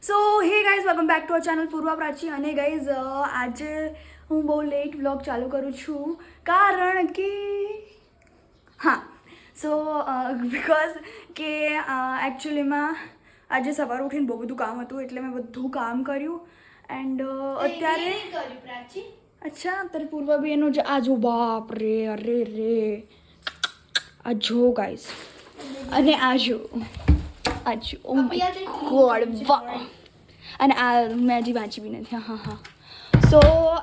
So hey guys welcome back to uh channel Purva Prachi. અને guys આજે હું બહુ લેટ વ્લોગ ચાલુ કરું છું કારણ કે હા સો બિકોઝ કે એકચ્યુઅલીમાં આજે સવારે ઉઠીને બહુ બધું કામ હતું એટલે મેં બધું કામ કર્યું એન્ડ અત્યારે અચ્છા અત્યારે પૂર્વા બી એનું આ જો બાપ રે અરે રે આ જો ગાઈઝ અને આ જો ઓ માય ગોડ વાહ અને આ મેં હજી વાંચી બી નથી હા હા સો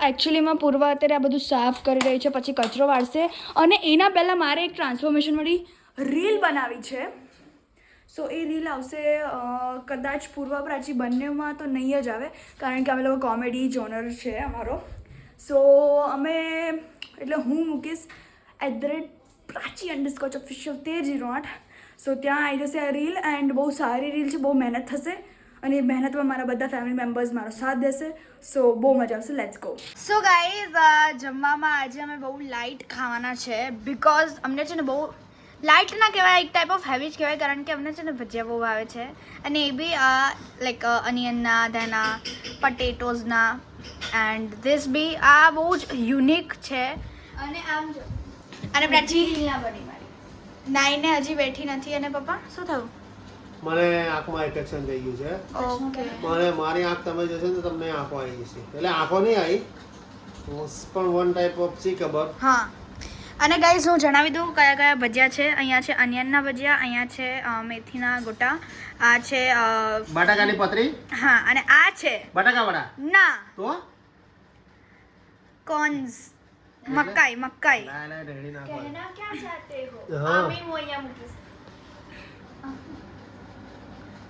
એકચ્યુઅલીમાં પૂર્વા અત્યારે આ બધું સાફ કરી રહી છે, પછી કચરો વાળશે અને એના પહેલાં મારે એક ટ્રાન્સફોર્મેશનવાળી રીલ બનાવી છે. સો એ રીલ આવશે કદાચ પૂર્વા પ્રાચી બંનેમાં તો નહીં જ આવે કારણ કે અમે લોકો કોમેડી જોનર છે અમારો. સો અમે એટલે હું મૂકીશ @પ્રાચી_official 1308. સો ત્યાં આવી જશે આ રીલ એન્ડ બહુ સારી રીલ છે, બહુ મહેનત થશે અને એ મહેનતમાં મારા બધા ફેમિલી મેમ્બર્સ મારો સાથ દેશે. સો બહુ મજા આવશે. Let's go. સો ગાઈઝ જમવામાં આજે અમે બહુ લાઇટ ખાવાના છે બિકોઝ અમને છે ને બહુ લાઇટ ના કહેવાય, એક ટાઈપ ઓફ હેવી જ કહેવાય કારણ કે અમને છે ને ભજીયા બહુ ભાવે છે અને એ બી લાઈક અનિયનના ધેના પટેટોઝના એન્ડ ધીસ બી આ બહુ જ યુનિક છે. અને આમ જો અને પ્રાચી રીલના બની મારી નાઈને હજી બેઠી નથી. અને પપ્પા શું થયું? મને આંખમાં ઇન્ફેક્શન થઈ ગયું છે. ઓકે મારી આંખ તમે જશે ને તમને આંખો આવી જશે. એટલે આંખો નહીં આવી પણ વન ટાઈપ ઓફ સી ખબર. હા અને ગાઈઝ હું જણાવી દઉં કયા કયા ભજીયા છે. અહીંયા છે અનિયનના ભજીયા, અહીંયા છે મેથીના ગોટા, આ છે બટાકાની પતરી. હા અને આ છે બટાકા વડા ના તો કોર્ન્સ મકાઈ મકાઈ. ના રેડી ના કહેના ક્યાં ચાહતે હો? હા. આમી હું અહીંયા મૂકીશ.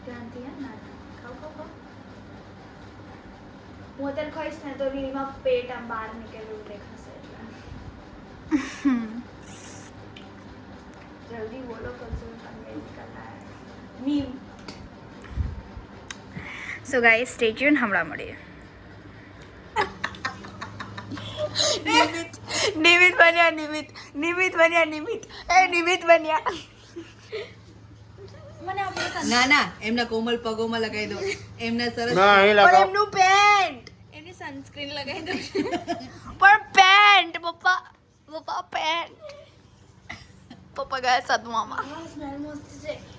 ધ્યાનથી હે ના ખાવ ખાવ ખાવ. હું અત્યારે ખાઈશ ને તો રીલમાં પેટ આમ બહાર નીકળેલું દેખાશે એટલે જલ્દી બોલો કરજો તમને નીકળના મીમ. સો ગાઈસ સ્ટે ટ્યુન, હમણાં મળીએ. નિમિત બન્યા નિમિત બન્યા. ના ના એમના કોમલ પગોમાં લગાવી દો, એમના સરસ ના અહીં પણ લગાવ. એમનું પેન્ટ એમની સનસ્ક્રીન લગાવી દો. પણ પેન્ટ પપ્પા પેન્ટ પપ્પા ગયા સદમામાં.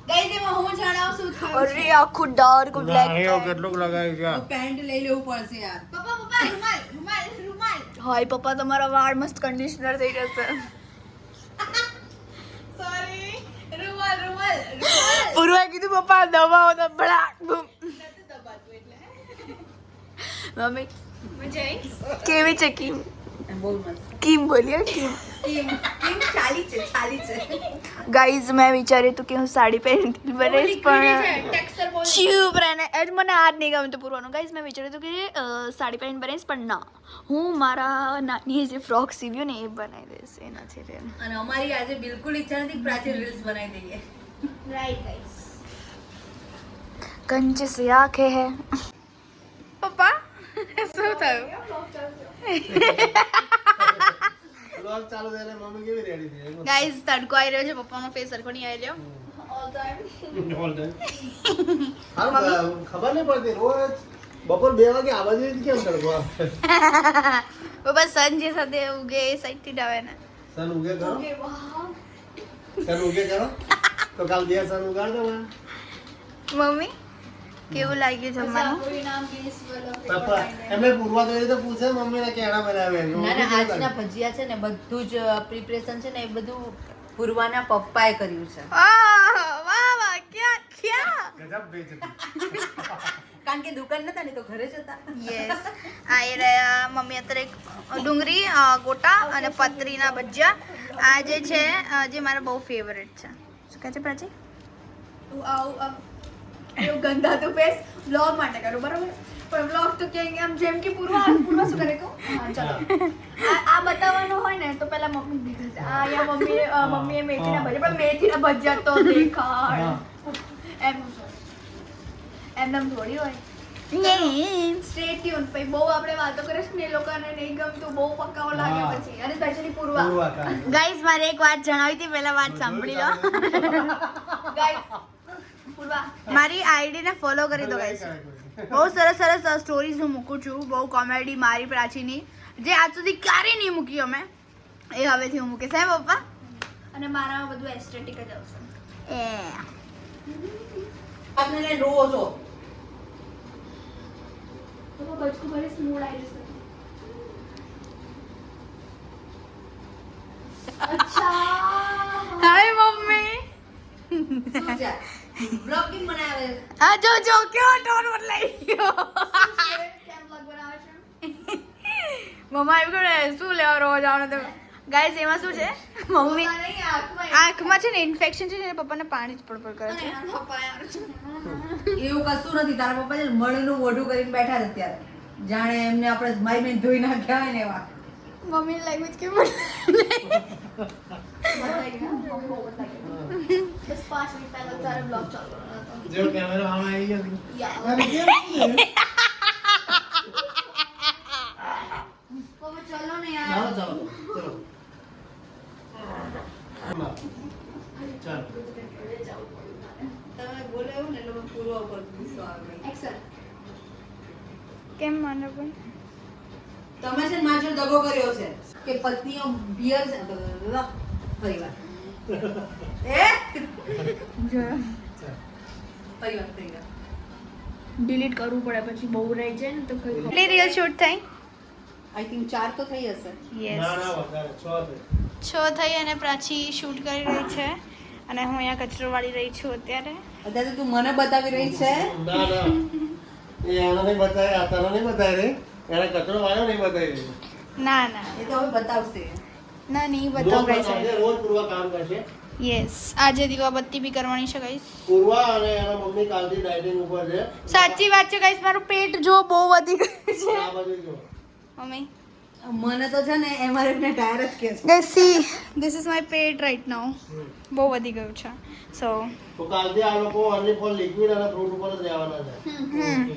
ગાઈસ એમાં હું જણાવું શું થયું અરે આખું ડાર્ક બ્લેક કેટલુંક લગાવી છે? પેન્ટ લઈ લેવું પડશે યાર. પપ્પા રૂમાલ. હાય પપ્પા તમારા વાળ મસ્ત કન્ડિશનર થઈ જશે. સોરી રૂમાલ. પૂર્વા કીધું પપ્પા દબાવો તો બળા બૂમ. નતું દબાતું એટલે મમ્મી મજા આવી. કેવી છે કિમ? બહુ મસ્ત. કિમ બોલ્યો કિમ. કેમ ચાલી છે ગાઈઝ મેં વિચાર્યું હતું કે હું સાડી પહેરી બનીશ પણ ટેક્સચર બહુ ચૂપ રહેને એજ મને આ જ નહીં ગમતું પૂરવાનું. ગાઈઝ મેં વિચાર્યું હતું કે સાડી પહેરીને બનીશ પણ ના, હું મારા નાની જે ફ્રોક સીવ્યું ને એ બનાવી દઈશ. એ નથી રે અને અમારી આજે બિલકુલ ઈચ્છા નથી પ્રાચી રીલ્સ બનાવી દઈએ. Right guys. કંચ સે આંખે હે પપ્પા શું થયું? વ્લોગ ચાલુ થઈને મમ્મી કેવી રેડી થઈ? ગાઈઝ તડકો આવી રહ્યો છે, પપ્પાનો ફેસ સરખો નહીં આવી રહ્યો. All time. ખબર નહીં પડતી રોજ બપોર 2 વાગે આવા જોઈએ કેમ તડકો આવે? પપ્પા સન જે સાથે ઉગે એ સાઈડ થી ડાવે ને સન ઉગે કરો. સન ઉગે કરો તો કાલ 2 સન ઉગાડ દો. મમ્મી કેવું લાગ્યું જમવાનું? પપ્પા એમને પૂર્વા તો એ રીતે પૂછે મમ્મીને કેડા બનાવે. ના ના આજના ભજીયા છે ને બધું જ પ્રિપરેશન છે ને એ બધું પૂર્વાના પપ્પાએ કર્યું છે. વાહ વાહ ક્યાં ગજબ બેઇજ્જતી. કારણ કે દુકાન નતા ને તો ઘરે જ હતા. યસ આ એ રહ્યા મમ્મી અત્યારે ડુંગળી ગોટા અને પતરીના ભજીયા. આ જે છે જે મારા બહુ ફેવરેટ છે. શું કહે છે પ્રાચી? એવું ગંધાતું ફેસ વ્લોગ માટે કરું બરાબર પણ વ્લોગ તો ક્યાંય આમ જેમ કે પૂર્વા શું કરે કહું ચલો આ બતાવવાનું હોય ને તો પહેલા મમ્મી દેખાશે. આ અહીંયા મમ્મીએ મેથીના ભજીયા પણ મેથીના ભજીયા તો દેખાડ એમ થોડી હોય. સ્ટે ટ્યુન પછી બહુ આપણે વાતો કરીશ ને એ લોકોને નહીં ગમતું બહુ પકાવો લાગે પછી અને સ્પેશિયલી પૂર્વા. ગાઈઝ મારે એક વાત જણાવી હતી પહેલા વાત સાંભળી લો. ગાઈઝ મારી આઈડી ને ફોલો કરી દો ગાઈસ. બહુ સરસ સરસ સ્ટોરીઝ હું મૂકું છું, બહુ કોમેડી મારી પ્રાચીની, જે આજ સુધી ક્યારેય નહીં મૂકી અમે, એ હવેથી હું મૂકીશ. હે પપ્પા? અને મારામાં બધું એસ્થેટિક જ આવશે. આપને લઈને રોવો છો. પપ્પા બચકું ભલે સ્મૂડ આવી જશે. અચ્છા હાય મમ્મી. શું છે? બ્લોગ કેમ બનાવે? હા જો જો કેવો ટોન બદલાઈ ગયો. મમ્મા એમ કહે શું લેવા રોજ આવવાનું તમે ગાઈસ. એમાં શું છે મમ્મી આંખમાં છે ને ઇન્ફેક્શન છે ને પપ્પાને પાણી જ પડપડ કરે છે. એવું કશું નથી. તારા પપ્પા છે ને મળીનું મોઢું કરીને બેઠા છે અત્યારે, જાણે એમને આપણે મારી બેન ધોઈ નાખ્યા હોય ને એવા. મમ્મી લેંગ્વેજ કેવું બસ 5 મિનિટ પહેલા તારે બ્લોગ ચાલુ કરવાનો હતો. જો કેમેરા આમાં આવી ગયો ચલો ને યાર. ચાલો ચાલો ચલો ચાલો. તમે બોલો એવું ને એટલે પૂર્વ ઉપર ગુસ્સો આવે. એક્સલ કેમ માનો પણ તમે છે ને મારા જોડે દગો કર્યો છે કે પત્નીઓ બિયર પરિવાર પરિવાર ડિલીટ કરવું પડે પછી બહુ રહી જાય ને તો કેટલી રીલ શૂટ થઈ? આઈ થિંક 4 તો થઈ હશે. યસ ના ના વધારે 6 6 થઈ અને પ્રાચી શૂટ કરી રહી છે અને હું અહીંયા કચરો વાળી રહી છું અત્યારે. અત્યારે તું મને બતાવી રહી છે. ના ના એ આને નહીં બતાવે, આ તને નહીં બતાવે રે, એને કચરો વાળો નહીં બતાવી રહી. ના ના એ તો હવે બતાવશે. ના નહીં રોજ બતાવ બતાવશે, ગાઈસ. રોજ પૂર્વા કામ કરશે. યસ આજે દીવાબત્તી બી કરવાની છે ગાઈસ. પૂર્વા અને એના મમ્મી કાલથી ડાયટિંગ ઉપર છે. સાચી વાત છે ગાઈસ, મારું પેટ જો બહુ વધી ગયું છે. આ બધું જો મમ્મી મને તો છે ને એમઆરએફ ને ટાયર જ કે છે. Guys see this is my pet right now. બહુ વધી ગયું છે. સો તો કાલથી આ લોકો ઓનલી ફોર લિક્વિડ અને ફ્રૂટ ઉપર જ રહેવાના છે.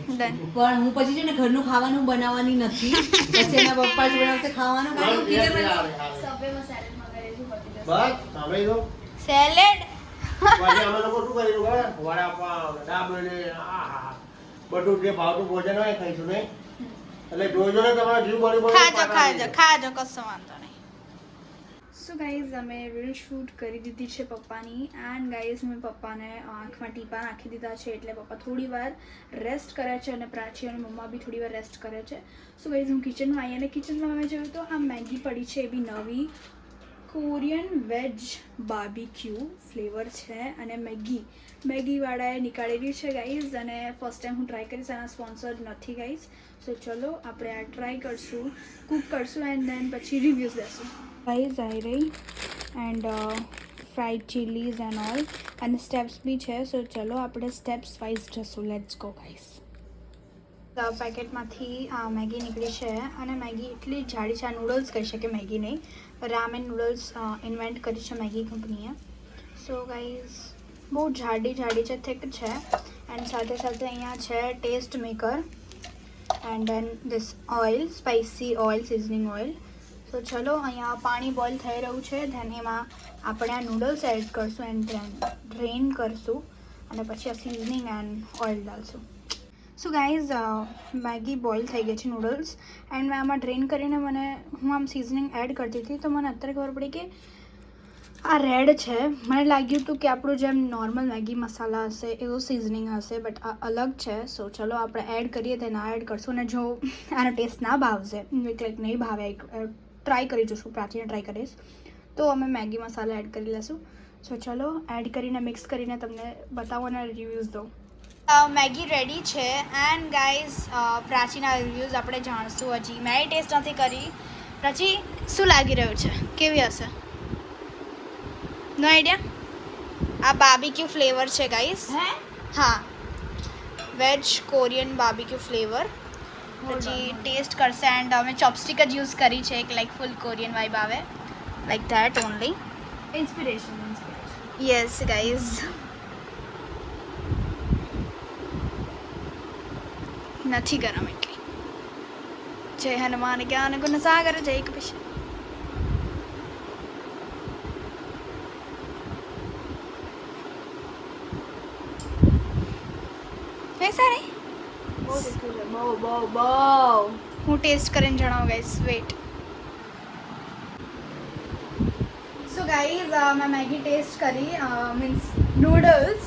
ડન. પણ હું પછી છે ને ઘરનું ખાવાનું બનાવવાની નથી. પછી એના પપ્પા જ બનાવશે ખાવાનું. કારણ કે કિચનમાં સબવેમાં સેલેડ મંગાવી પતી જશે. બસ સાંભળી લો. સેલેડ પછી અમે લોકો શું કરીશું ખબર? વડાપાવ, દાબેલી, આહા, બધું જે ભાવતું ભોજન હોય એ ખાઈશું નહીં. એટલે જોઈજો ને તમારા જીવ બળી બળી ખાજો પાટા ખાજો થઈ ખાજો કશો વાંધો નહીં. સો ગાઈઝ અમે રીલ શૂટ કરી દીધી છે પપ્પાની એન્ડ ગાઈઝ મેં પપ્પાને આંખમાં ટીપા નાખી દીધા છે એટલે પપ્પા થોડી વાર રેસ્ટ કરે છે અને પ્રાચી અને મમ્મા બી થોડી વાર રેસ્ટ કરે છે. સો ગાઈઝ હું કિચનમાં આવી અને કિચનમાં અમે જોયું તો આ મેગી પડી છે, એ બી નવી કોરિયન વેજ બાર્બીક્યુ ફ્લેવર છે અને મેગીવાળાએ નીકાળેલી છે ગાઈઝ અને ફર્સ્ટ ટાઈમ હું ટ્રાય કરીશ. આના સ્પોન્સર નથી ગાઈઝ. સો ચલો આપણે આ ટ્રાય કરશું, કૂક કરશું એન્ડ દેન પછી રિવ્યૂઝ દેશું. ગાઈઝ આવી રહી and fried chillies and all અને સ્ટેપ્સ બી છે. સો ચલો આપણે સ્ટેપ્સ વાઇઝ જશું. Let's go guys. પેકેટમાંથી મેગી નીકળી છે અને મેગી એટલી જાડી છે. આ નૂડલ્સ કહી શકે, મેગી નહીં. રામેન નૂડલ્સ ઇન્વેન્ટ કરી છે મેગી કંપનીએ. સો ગાઈઝ બહુ જાડી છે, થિક છે એન્ડ સાથે સાથે અહીંયા છે taste maker and then this oil, spicy oil, seasoning oil. તો ચલો અહીંયા પાણી બોઇલ થઈ રહ્યું છે. ધેન એમાં આપણે આ નૂડલ્સ એડ કરશું એન્ડ ધેન ડ્રેન કરશું અને પછી આ સિઝનિંગ એન્ડ ઓઇલ ડાલશું. સો ગાઈઝ મેગી બોઇલ થઈ ગઈ છે નૂડલ્સ એન્ડ મેં આમાં ડ્રેન કરીને હું આમ સિઝનિંગ એડ કરતી હતી તો મને અત્યારે ખબર પડી કે આ રેડ છે. મને લાગ્યું હતું કે આપણું જેમ નોર્મલ મેગી મસાલા હશે એવું સિઝનિંગ હશે, બટ આ અલગ છે. સો ચલો આપણે એડ કરીએ તેને આ એડ કરશું અને જો આનો ટેસ્ટ ના ભાવશે, લાઈક નહીં ભાવે, ટ્રાય કરી જોઈશું, પ્રાચીને ટ્રાય કરીશ તો અમે મેગી મસાલા એડ કરી લઈશું. સો ચલો એડ કરીને મિક્સ કરીને તમને બતાવો અને રિવ્યૂઝ દો. મેગી રેડી છે એન્ડ ગાઈઝ પ્રાચીના રિવ્યૂઝ આપણે જાણશું. હજી મેં ટેસ્ટ નથી કરી. પ્રાચી શું લાગી રહ્યું છે, કેવી હશે? નો આઈડિયા. આ બાર્બીક્યુ ફ્લેવર છે ગાઈઝ. હા, વેજ કોરિયન બાર્બીક્યુ ફ્લેવર. પછી ટેસ્ટ કરશે એન્ડ અમે ચોપસ્ટિક જ યુઝ કરી છે, એક લાઈક ફૂલ કોરિયન વાઇબ આવે, like that only. Inspiration. Yes guys. નથી ગરમ એટલી. જય હનુમાન જ્ઞાન ગુણ સાગર જય કપિશ. નહીં સારી? બહુ તીખું છે, બહુ હું ટેસ્ટ કરીને જણાવું ગાઈસ, વેટ. સો ગાઈઝ મેં મેગી ટેસ્ટ કરી, મીન્સ નૂડલ્સ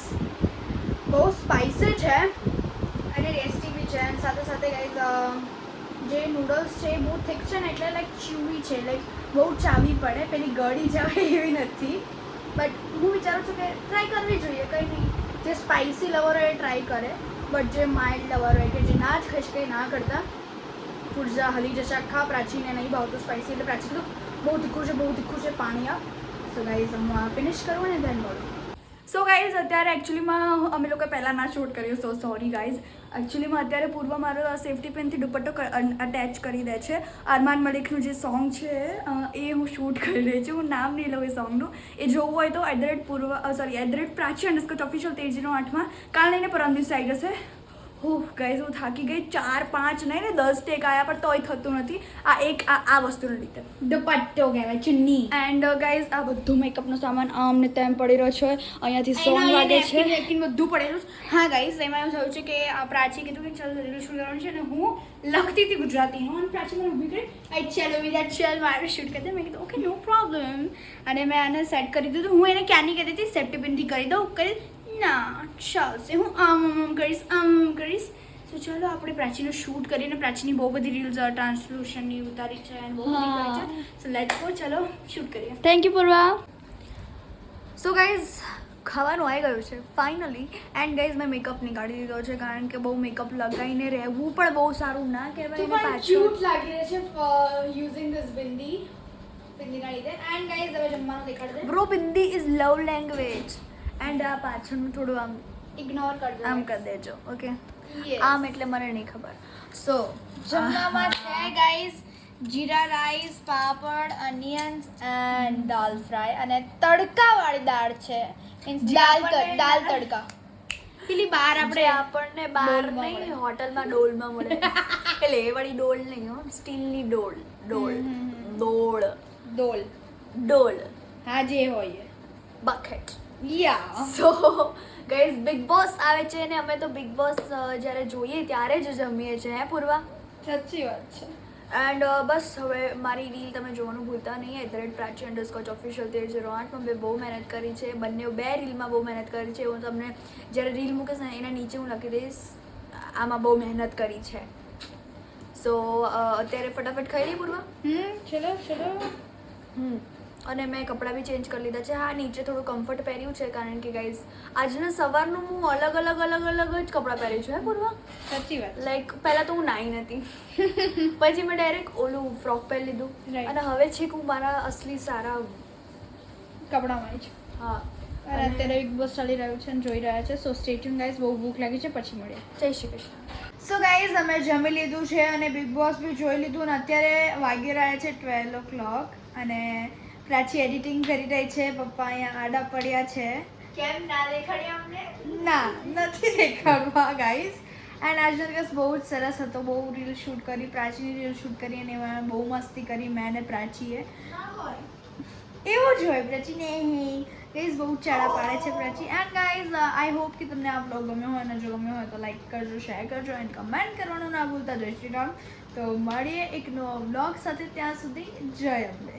બહુ સ્પાઇસી છે અને ટેસ્ટી બી છે. અને સાથે સાથે ગાઈઝ જે નૂડલ્સ છે એ બહુ થિક છે ને, એટલે લાઈક ચ્યુવી છે, લાઈક બહુ ચાવી પડે, પેલી ગળી જવાય એવી નથી. બટ હું વિચારું છું કે ટ્રાય કરવી જોઈએ, કંઈ નહીં. જે સ્પાઇસી લવર હોય એ ટ્રાય કરે, બટ જે માઇલ્ડ લવર હોય કે જે ના જ ખાઈ શકે ના કરતા પુરજા હલી જશે. આખા પ્રાચીને નહીં ભાવતું સ્પાઇસી, એટલે પ્રાચી તો બહુ તીખું છે, પાણી આપ. સો ગાઈઝ હું આ ફિનિશ કરું ને ધેન બોલું. સો ગાઈઝ અત્યારે એકચ્યુઅલીમાં અમે લોકો પહેલાં ના શૂટ કર્યું, સો સોરી ગાઈઝ. એકચ્યુઅલીમાં અત્યારે પૂર્વ મારો સેફ્ટી પેનથી દુપટ્ટો અટેચ કરી દે છે. અરમાન મલિકનું જે સોંગ છે એ હું શૂટ કરી રહી છું. હું નામ નહીં લઉં એ સોંગનું. એ જોવું હોય તો @પ્રાચી _official 1308માં કાલ નહીં ને પરમ દિવસે આવી જશે. ગાઈઝ હું થાકી ગઈ, 4 5 નહીં ને 10 ટેક આવ્યા પણ તોય થતું નથી. આ વસ્તુને લીધે દુપટ્ટો કહેવાય, ચુન્ની. એન્ડ ગાઈઝ આ બધું મેકઅપનો સામાન આમ ને તેમ પડી રહ્યો છે. અહીંયાથી સોંગ વાગે છે, બધું પડેલું. હા ગાઈઝ એમાં એવું થયું છે કે પ્રાચી કીધું કે ચાલ રીલ શૂટ કરવાનું છે, અને હું લખતી હતી ગુજરાતીનું, અને પ્રાચી મને ઊભી કરી, ચાલો વિદાટ ચાલ મારે શૂટ કરી દે. મેં કીધું ઓકે નો પ્રોબ્લેમ. અને મેં આને સેટ કરી દીધું. હું એને ક્યાંની કહેતી હતી સેફ્ટી પિનથી કરી દઉં, કરી ના ચાલશે, હું આમ કરીશ. તો ચાલો આપણે પ્રાચીનું શૂટ કરીને, પ્રાચીની બહુ બધી રીલ્સ ટ્રાન્સલ્યુશનની ઉતારી છે અને બહુ બધી કરી છે. સો લેટ્સ ગો, ચાલો શૂટ કરીએ. Thank you Purva. So guys ખાવાનું આવી ગયું છે ફાઇનલી. એન્ડ ગાઈઝ મેં મેકઅપ નીકાળી દીધો છે, કારણ કે બહુ મેકઅપ લગાવીને રહેવું પણ બહુ સારું ના કહેવાય. ક્યુટ લાગી રહે છે યુઝિંગ ધીસ બિંદીના લીધે. એન્ડ ગાઈઝ હવે જમવાનું દેખાડી દે. Bro bindi is love language. And આ પાછળનું થોડું આમ ઇગ્નોર કરજો, આમ કરી દેજો. ઓકે, આમ એટલે મને નહીં ખબર. સો જમવામાં છે guys jeera rice, papad, onions and dal fry, અને તડકાવાળી દાળ છે, મીન્સ દાલ તડકા. પેલી બાર આપણે આપણને બાર નહીં હોટલમાં ડોલમાં મળે, એટલે એ વાળી ડોલ નહીં હો, સ્ટીલની ડોલ. હા જે હોય બકેટ. યા. સો ગાઈઝ બિગ બોસ આવે છે, અને અમે તો બિગ બોસ જ્યારે જોઈએ ત્યારે જ જમીએ છીએ. હે પૂર્વા? સાચી વાત છે. એન્ડ બસ હવે મારી રીલ તમે જોવાનું ભૂલતા નહીં, @પ્રાચી _official 1308માં મેં બહુ મહેનત કરી છે. બે રીલમાં બહુ મહેનત કરી છે. હું તમને જ્યારે રીલ મૂકીશ ને એના નીચે હું લખી દઈશ આમાં બહુ મહેનત કરી છે. સો અત્યારે ફટાફટ ખાઈ લઈએ પૂર્વા. ચલો. અને મેં કપડાં બી ચેન્જ કરી લીધા છે. હા, નીચે થોડું કમ્ફર્ટ પહેર્યું છે, કારણ કે ગાઈઝ આજના સવારનું હું અલગ જ કપડાં પહેરી છું. હે પૂર્વા? સાચી વાત. લાઈક પહેલાં તો હું નાહી નથી, પછી મેં ડાયરેક્ટ ઓલું ફ્રોક પહેરી લીધું, અને હવે છે કે હું મારા અસલી સારા કપડામાં જ. હા. અને અત્યારે બિગ બોસ ચાલી રહ્યું છે અને જોઈ રહ્યા છે. સો સ્ટે ટ્યુન ગાઈઝ, બહુ ભૂખ લાગી છે, પછી મળીએ. જય શ્રી કૃષ્ણ. સો ગાઈઝ અમે જમી લીધું છે અને બિગ બોસ બી જોઈ લીધું, અને અત્યારે વાગી રહ્યા છે 12 o'clock, અને પ્રાચી એડિટિંગ કરી રહી છે. પપ્પા અહીંયા આડા પડ્યા છે. કેમ ના દેખાડ્યા અમને? ના, નથી દેખાડવા ગાઈઝ. એન્ડ આજનો દિવસ બહુ જ સરસ હતો. બહુ રીલ શૂટ કરી, પ્રાચીની રીલ શૂટ કરી, અને એમાં બહુ મસ્તી કરી મેં અને પ્રાચીએ. એવું જ હોય પ્રાચી ને ગાઈઝ, બહુ ચાડા પાડે છે પ્રાચી. એન્ડ ગાઈઝ આઈ હોપ કે તમને આ બ્લોગ ગમ્યો હોય, અને જો ગમ્યો હોય તો લાઈક કરજો, શેર કરજો એન્ડ કમેન્ટ કરવાનું ના ભૂલતા. જય શ્રી રામ. તો મળીએ એક નવો બ્લોગ સાથે, ત્યાં સુધી જય અંબે.